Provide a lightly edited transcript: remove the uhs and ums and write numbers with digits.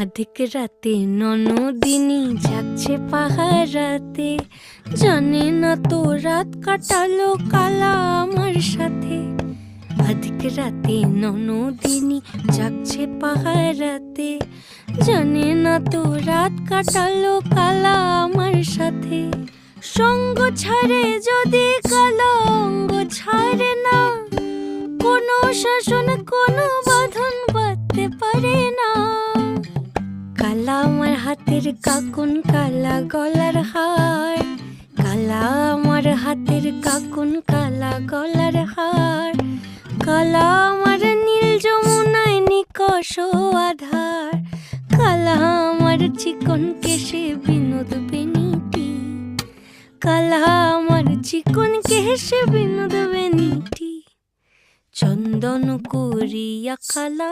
আধিক রাতে ননদিনী যাচ্ছে পাহারাতে, জানে না তো রাত কাটালো কালা আমার সাথে। আধিক রাতে ননদিনী যাচ্ছে পাহারাতে, জানে না তো রাত কাটালো কালা আমার সাথে। সঙ্গ ছাড়ে যদি কালা অঙ্গ ছাড়ে না, কোনো শাসন কোনো বাঁধন বাঁধতে পারে না। কালা আমার হাতের কাকুন কালা গলার হার, কালা আমার হাতের কাকুন কালা গলার হার, কালা আমার নীল যমুনায় নিকষ আধার, কালা আমার চিকন কেশে বিনোদ বেনিটি, কালা আমার চিকন কেশে বিনোদ বেনিটি। চন্দন করিয়া কালা